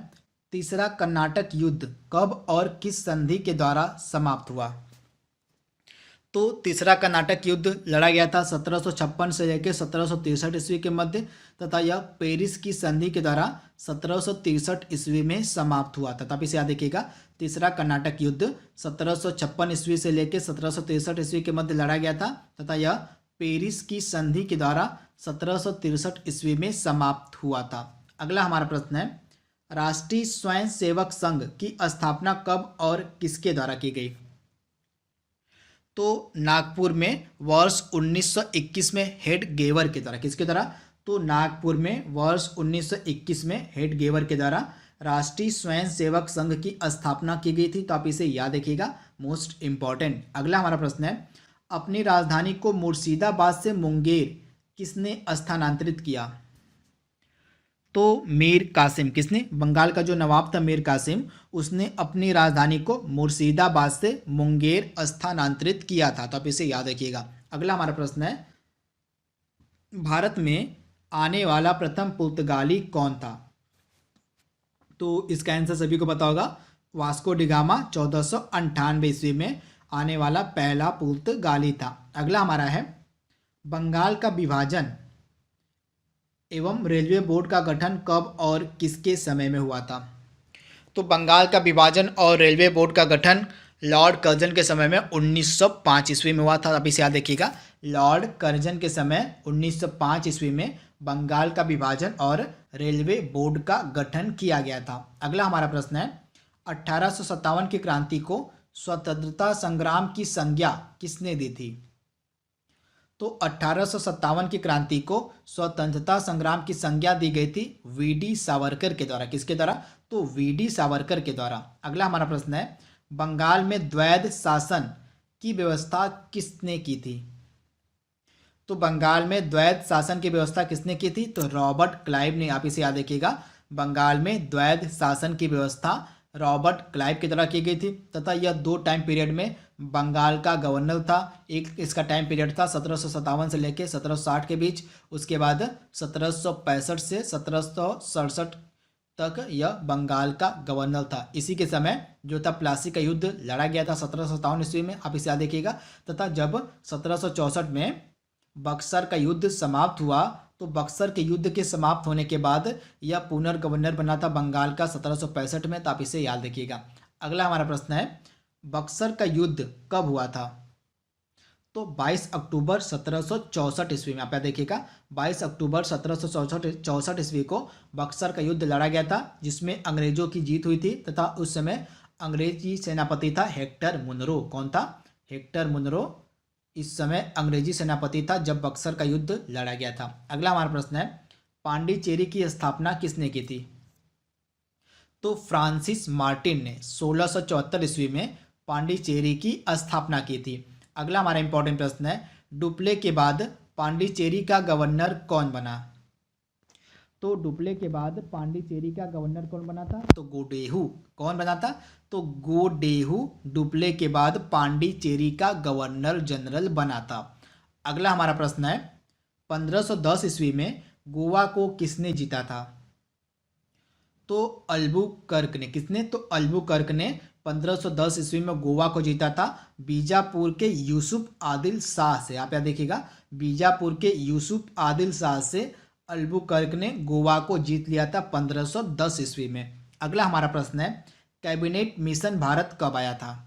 तीसरा कर्नाटक युद्ध कब और किस संधि के द्वारा समाप्त हुआ? तो तीसरा कर्नाटक युद्ध लड़ा गया था 1756 से लेकर 1763 ईस्वी के मध्य तथा यह पेरिस की संधि के द्वारा 1763 ईस्वी में समाप्त हुआ था। तब इसे याद रखिएगा, तीसरा कर्नाटक युद्ध 1756 ईस्वी से लेकर 1763 ईस्वी के मध्य लड़ा गया था तथा यह पेरिस की संधि के द्वारा 1763 ईस्वी में समाप्त हुआ था। अगला हमारा प्रश्न है, राष्ट्रीय स्वयंसेवक संघ की स्थापना कब और किसके द्वारा की गई? तो नागपुर में वर्ष 1921 में हेड गेवर के द्वारा, किसके द्वारा? तो नागपुर में वर्ष 1921 में हेड गेवर के द्वारा राष्ट्रीय स्वयंसेवक संघ की स्थापना की गई थी। तो आप इसे याद रखिएगा, मोस्ट इंपॉर्टेंट। अगला हमारा प्रश्न है, अपनी राजधानी को मुर्शिदाबाद से मुंगेर किसने स्थानांतरित किया? तो मीर कासिम। किसने? बंगाल का जो नवाब था मीर कासिम, उसने अपनी राजधानी को मुर्शिदाबाद से मुंगेर स्थानांतरित किया था। तो आप इसे याद रखिएगा। अगला हमारा प्रश्न है, भारत में आने वाला प्रथम पुर्तगाली कौन था? तो इसका आंसर सभी को पता होगा, वास्को डिगामा 1498 ईस्वी में आने वाला पहला पुर्तगाली था। अगला हमारा है, बंगाल का विभाजन एवं रेलवे बोर्ड का गठन कब और किसके समय में हुआ था? तो बंगाल का विभाजन और रेलवे बोर्ड का गठन लॉर्ड कर्जन के समय में 1905 ईस्वी में हुआ था। अब इसे याद रखिएगा, लॉर्ड कर्जन के समय 1905 ईस्वी में बंगाल का विभाजन और रेलवे बोर्ड का गठन किया गया था। अगला हमारा प्रश्न है, 1857 की क्रांति को स्वतंत्रता संग्राम की संज्ञा किसने दी थी? तो 1857 की क्रांति को स्वतंत्रता संग्राम की संज्ञा दी गई थी वीडी सावरकर के द्वारा। किसके द्वारा? तो वीडी सावरकर के द्वारा। अगला हमारा प्रश्न है, बंगाल में द्वैध शासन की व्यवस्था किसने की थी? तो बंगाल में द्वैध शासन की व्यवस्था किसने की थी? तो रॉबर्ट क्लाइव ने। आप इसे याद रखिएगा, बंगाल में द्वैध शासन की व्यवस्था रॉबर्ट क्लाइव की द्वारा की गई थी तथा यह 2 टाइम पीरियड में बंगाल का गवर्नर था। एक इसका टाइम पीरियड था 1757 से लेकर 1760 के बीच, उसके बाद 1765 से 1767 तक यह बंगाल का गवर्नर था। इसी के समय जो था प्लासी का युद्ध लड़ा गया था 1757 ईस्वी में। आप इसे याद रखिएगा। तथा जब 1764 में बक्सर का युद्ध समाप्त हुआ तो बक्सर के युद्ध के समाप्त होने के बाद यह पुनर्गवर्नर बना था बंगाल का 1765 में। तो आप इसे याद रखिएगा। अगला हमारा प्रश्न है, बक्सर का युद्ध कब हुआ था? तो 22 अक्टूबर 1764 ईस्वी में। आप याद देखिएगा, 22 अक्टूबर 1764 ईस्वी को बक्सर का युद्ध लड़ा गया था जिसमें अंग्रेजों की जीत हुई थी तथा उस समय अंग्रेजी सेनापति था हेक्टर मुनरो। कौन था? हेक्टर मुनरो इस समय अंग्रेजी सेनापति था जब बक्सर का युद्ध लड़ा गया था। अगला हमारा प्रश्न है, पांडिचेरी की स्थापना किसने की थी? तो फ्रांसिस मार्टिन ने 1674 ईस्वी में पांडिचेरी की स्थापना की थी। अगला हमारा इंपॉर्टेंट प्रश्न है, डुप्ले के बाद पांडिचेरी का गवर्नर कौन बना? तो डुप्ले के बाद पांडिचेरी का गवर्नर कौन बना था? तो गोडेहू। कौन बना था? तो गोडेहू डुप्ले के बाद पांडिचेरी का गवर्नर जनरल बना था। अगला हमारा प्रश्न है, 1510 ईस्वी में गोवा को किसने जीता था? तो अल्बुकर्क ने। किसने? तो अल्बुकर्क ने 1510 ईस्वी में गोवा को जीता था बीजापुर के यूसुफ आदिल शाह से। आप यहाँ देखिएगा, बीजापुर के यूसुफ आदिल शाह से अल्बुकर्क ने गोवा को जीत लिया था 1510 ईस्वी में। अगला हमारा प्रश्न है, कैबिनेट मिशन भारत कब आया था?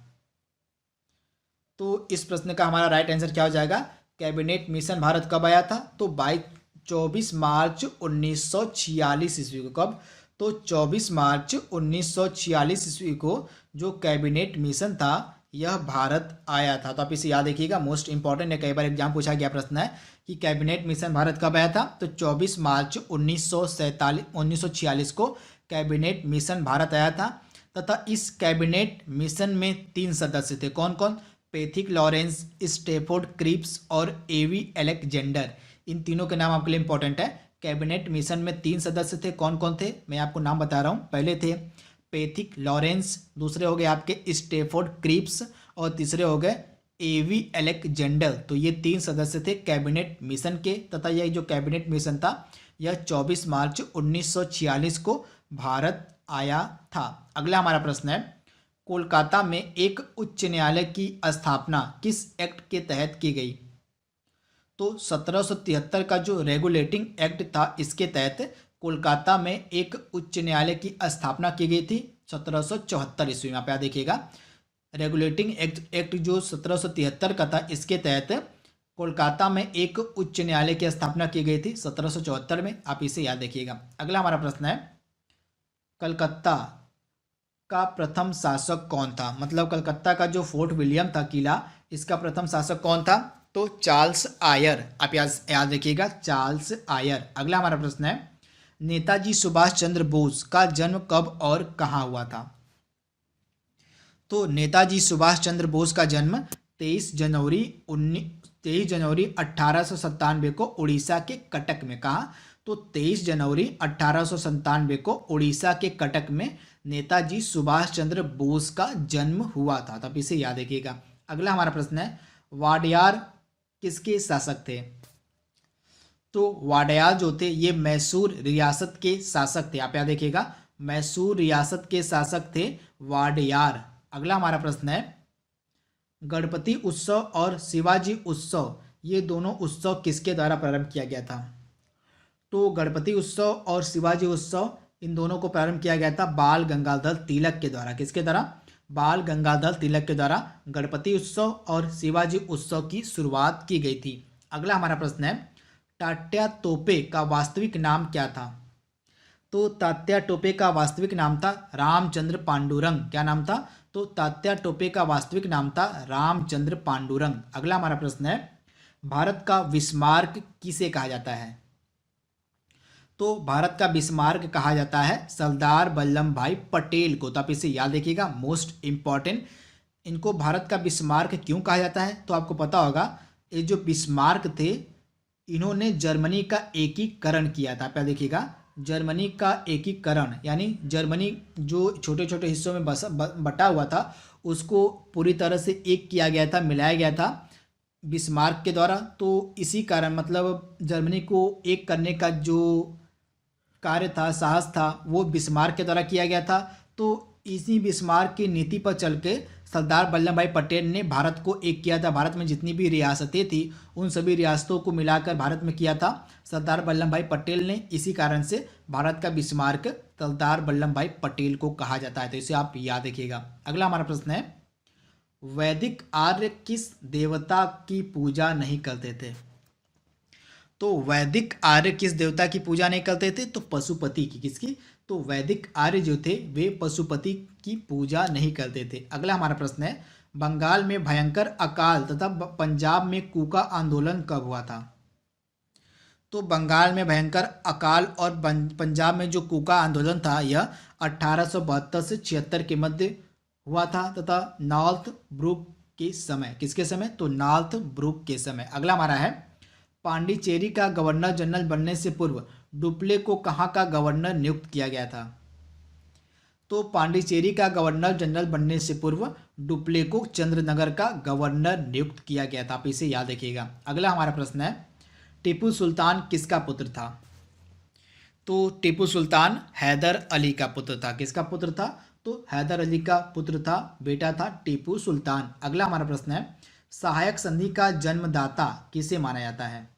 तो इस प्रश्न का हमारा राइट आंसर क्या हो जाएगा? कैबिनेट मिशन भारत कब आया था? तो 24 मार्च 1946 ईस्वी को। कब? तो 24 मार्च 1946 ईस्वी को जो कैबिनेट मिशन था यह भारत आया था। तो आप इसे याद रखिएगा, मोस्ट इंपॉर्टेंट है, कई बार एग्जाम पूछा गया प्रश्न है कि कैबिनेट मिशन भारत कब आया था? तो 24 मार्च 1946 को कैबिनेट मिशन भारत आया था तथा इस कैबिनेट मिशन में 3 सदस्य थे। कौन कौन? पैथिक लॉरेंस, स्टेफोर्ड क्रिप्स और एवी अलेक्जेंडर। इन तीनों के नाम आपके लिए इंपॉर्टेंट है। कैबिनेट मिशन में 3 सदस्य थे। कौन कौन थे? मैं आपको नाम बता रहा हूँ। पहले थे पैथिक लॉरेंस, दूसरे हो गए आपके स्टेफोर्ड क्रिप्स और तीसरे हो गए एवी अलेक्जेंडर। तो ये 3 सदस्य थे कैबिनेट मिशन के तथा यह जो कैबिनेट मिशन था यह 24 मार्च 1946 को भारत आया था। अगला हमारा प्रश्न है, कोलकाता में एक उच्च न्यायालय की स्थापना किस एक्ट के तहत की गई? तो 1773 का जो रेगुलेटिंग एक्ट था इसके तहत कोलकाता में एक उच्च न्यायालय की स्थापना की गई थी 1774 ईस्वी में। आप यहाँ देखिएगा, रेगुलेटिंग एक्ट जो 1773 का था इसके तहत कोलकाता में एक उच्च न्यायालय की स्थापना की गई थी 1774 में। आप इसे याद रखिएगा। अगला हमारा प्रश्न है, कलकत्ता का प्रथम शासक कौन था? मतलब कलकत्ता का जो फोर्ट विलियम था किला, इसका प्रथम शासक कौन था? तो चार्ल्स आयर। आप याद रखिएगा, चार्ल्स आयर। अगला हमारा प्रश्न है, नेताजी सुभाष चंद्र बोस का जन्म कब और कहाँ हुआ था? तो नेताजी सुभाष चंद्र बोस का जन्म 23 जनवरी 1897 को उड़ीसा के कटक में। कहा? तो 23 जनवरी 1897 को उड़ीसा के कटक में नेताजी सुभाष चंद्र बोस का जन्म हुआ था। तब इसे याद रखिएगा। अगला हमारा प्रश्न है, वाडियार किसके शासक थे? तो वाडियार जो थे ये मैसूर रियासत के शासक थे। आप याद रखिएगा, मैसूर रियासत के शासक थे वाडियार। अगला हमारा प्रश्न है, गणपति उत्सव और शिवाजी उत्सव ये दोनों उत्सव किसके द्वारा प्रारंभ किया गया था? तो गणपति उत्सव और शिवाजी उत्सव इन दोनों को प्रारंभ किया गया था बाल गंगाधर तिलक के द्वारा। किसके द्वारा? बाल गंगाधर तिलक के द्वारा गणपति उत्सव और शिवाजी उत्सव की शुरुआत की गई थी। अगला हमारा प्रश्न है, तात्या टोपे का वास्तविक नाम क्या था? तो तात्या टोपे का वास्तविक नाम था रामचंद्र पांडुरंग। क्या नाम था? तो तात्या टोपे का वास्तविक नाम था रामचंद्र पांडुरंग। अगला हमारा प्रश्न है, भारत का बिस्मार्क किसे कहा जाता है? तो भारत का बिस्मार्क कहा जाता है सरदार वल्लभ भाई पटेल को। तो आप इसे याद रखिएगा, मोस्ट इंपॉर्टेंट। इनको भारत का बिस्मार्क क्यों कहा जाता है? तो आपको पता होगा, ये जो बिस्मार्क थे इन्होंने जर्मनी का एकीकरण किया था। आप याद देखिएगा, जर्मनी का एकीकरण यानी जर्मनी जो छोटे छोटे हिस्सों में बटा हुआ था उसको पूरी तरह से एक किया गया था, मिलाया गया था बिस्मार्क के द्वारा। तो इसी कारण मतलब जर्मनी को एक करने का जो कार्य था, साहस था, वो बिस्मार्क के द्वारा किया गया था। तो इसी बिस्मार्क की नीति पर चल के सरदार वल्लभ भाई पटेल ने भारत को एक किया था। भारत में जितनी भी रियासतें थी उन सभी रियासतों को मिलाकर भारत में किया था सरदार वल्लभ भाई पटेल ने। इसी कारण से भारत का बिस्मार्क सरदार वल्लभ भाई पटेल को कहा जाता है। तो इसे आप याद रखिएगा। अगला हमारा प्रश्न है, वैदिक आर्य किस देवता की पूजा नहीं करते थे? तो वैदिक आर्य किस देवता की पूजा नहीं करते थे? तो पशुपति की। किसकी? तो वैदिक आर्य जो थे वे पशुपति की पूजा नहीं करते थे। अगला हमारा प्रश्न है, बंगाल में भयंकर अकाल तथा पंजाब में कूका आंदोलन कब हुआ था? तो बंगाल में भयंकर अकाल और पंजाब में जो कूका आंदोलन था यह 1872 से 76 के मध्य हुआ था तथा नॉर्थ ब्रुक के समय। किसके समय? तो नॉर्थ ब्रुक के समय। अगला हमारा है, पांडिचेरी का गवर्नर जनरल बनने से पूर्व डुप्ले को कहाँ का गवर्नर नियुक्त किया गया था? तो पांडिचेरी का गवर्नर जनरल बनने से पूर्व डुप्ले को चंद्रनगर का गवर्नर नियुक्त किया गया था। आप इसे याद रखिएगा। अगला हमारा प्रश्न है, टीपू सुल्तान किसका पुत्र था? तो टीपू सुल्तान हैदर अली का पुत्र था। किसका पुत्र था? तो हैदर अली का पुत्र था, बेटा था टीपू सुल्तान। अगला हमारा प्रश्न है, सहायक संधि का जन्मदाता किसे माना जाता है?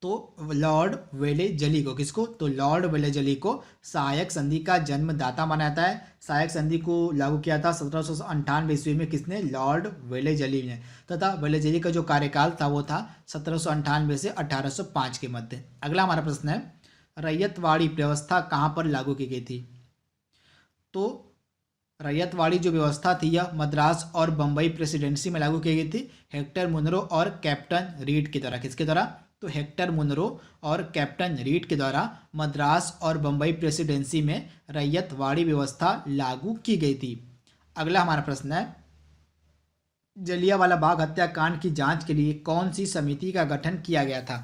तो लॉर्ड वेलेजली को। किसको? तो लॉर्ड वेलेजली को सहायक संधि का जन्मदाता माना जाता है। सहायक संधि को लागू किया था 1798 ईस्वी में। किसने? लॉर्ड वेलेजली ने। तथा वेलेजली का जो कार्यकाल था वो था 1798 से 1805 के मध्य। अगला हमारा प्रश्न है, रैयतवाड़ी व्यवस्था कहाँ पर लागू की गई थी? तो रैयतवाड़ी जो व्यवस्था थी यह मद्रास और बम्बई प्रेसिडेंसी में लागू की गई थी, हेक्टर मुनरो और कैप्टन रीड के द्वारा। किसके द्वारा? तो हेक्टर मुनरो और कैप्टन रीड के द्वारा मद्रास और बम्बई प्रेसिडेंसी में रैयतवाड़ी व्यवस्था लागू की गई थी। अगला हमारा प्रश्न है, जलियांवाला बाग हत्याकांड की जांच के लिए कौन सी समिति का गठन किया गया था?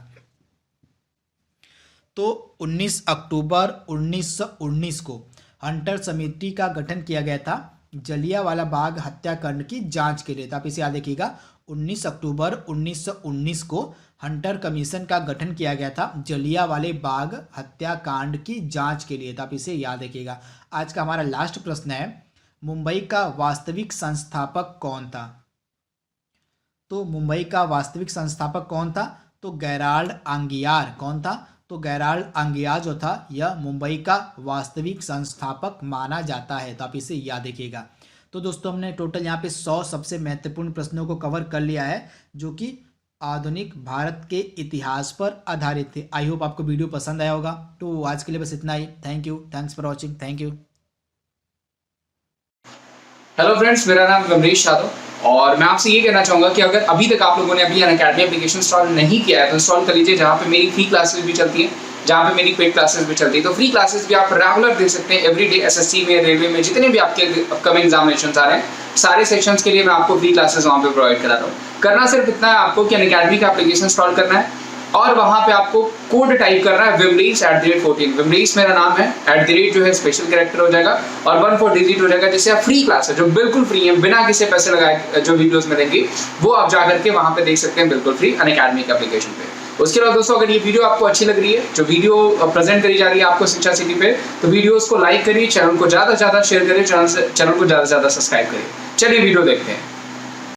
तो 19 अक्टूबर 1919 को हंटर समिति का गठन किया गया था जलियांवाला बाग हत्याकांड की जांच के लिए। तो आप इसे याद रखिएगा, 19 अक्टूबर 1919 को हंटर कमीशन का गठन किया गया था जलियांवाले बाग हत्याकांड की जांच के लिए। तो आप इसे याद रखिएगा। आज का हमारा लास्ट प्रश्न है, मुंबई का वास्तविक संस्थापक कौन था? तो मुंबई का वास्तविक संस्थापक कौन था? तो गेराल्ड आंगियार। कौन था? तो गेराल्ड आंगियार जो था यह मुंबई का वास्तविक संस्थापक माना जाता है। तो आप इसे याद रखिएगा। तो दोस्तों हमने टोटल यहाँ पे 100 सबसे महत्वपूर्ण प्रश्नों को कवर कर लिया है जो कि आधुनिक भारत के इतिहास पर आधारित थे। आई होप आपको वीडियो पसंद आया होगा। तो आज के लिए बस इतना ही। Thank you, thanks for watching, thank you. Hello friends, मेरा नाम रमेश यादव और मैं आपसे ये कहना चाहूँगा कि अगर अभी तक आप लोगों ने अभी अनअकैडमी एप्लीकेशन इंस्टॉल नहीं किया है तो इंस्टॉल कर लीजिए, जहाँ पे मेरी फ्री क्लासेस भी चलती हैं, जहाँ पे मेरी पेड क्लासेस भी चलती है। तो फ्री क्लासेस भी आप रेगुलर दे सकते हैं एवरीडे। एसएससी में, रेलवे में, जितने भी आपके अपकमिंग एग्जामिनेशन आ रहे हैं, सारे सेक्शंस के लिए मैं आपको फ्री क्लासेस वहाँ पे प्रोवाइड करा रहा हूँ। करना सिर्फ इतना है आपको कि अनअकैडमी का एप्लीकेशन इंस्टॉल करना है और वहाँ पे आपको कोड टाइप करना है विमरीस @14। विमरीस मेरा नाम है, @ जो है स्पेशल कैरेक्टर हो जाएगा और 14 डिजिट हो जाएगा, जिससे आप फ्री क्लास है जो बिल्कुल फ्री है, बिना किसी पैसे लगाए जो वीडियोस में देंगे वो आप जाकर के वहाँ पे देख सकते हैं बिल्कुल फ्री अनअकैडमी के एप्लीकेशन पे। उसके बाद दोस्तों, अगर ये वीडियो आपको अच्छी लग रही है, जो वीडियो प्रेजेंट करी जा रही है आपको शिक्षा सिटी पे, तो वीडियोस को लाइक करिए, चैनल को ज़्यादा से ज़्यादा शेयर करिए, चैनल को ज़्यादा से ज़्यादा सब्सक्राइब करिए। चलिए वीडियो देखते हैं।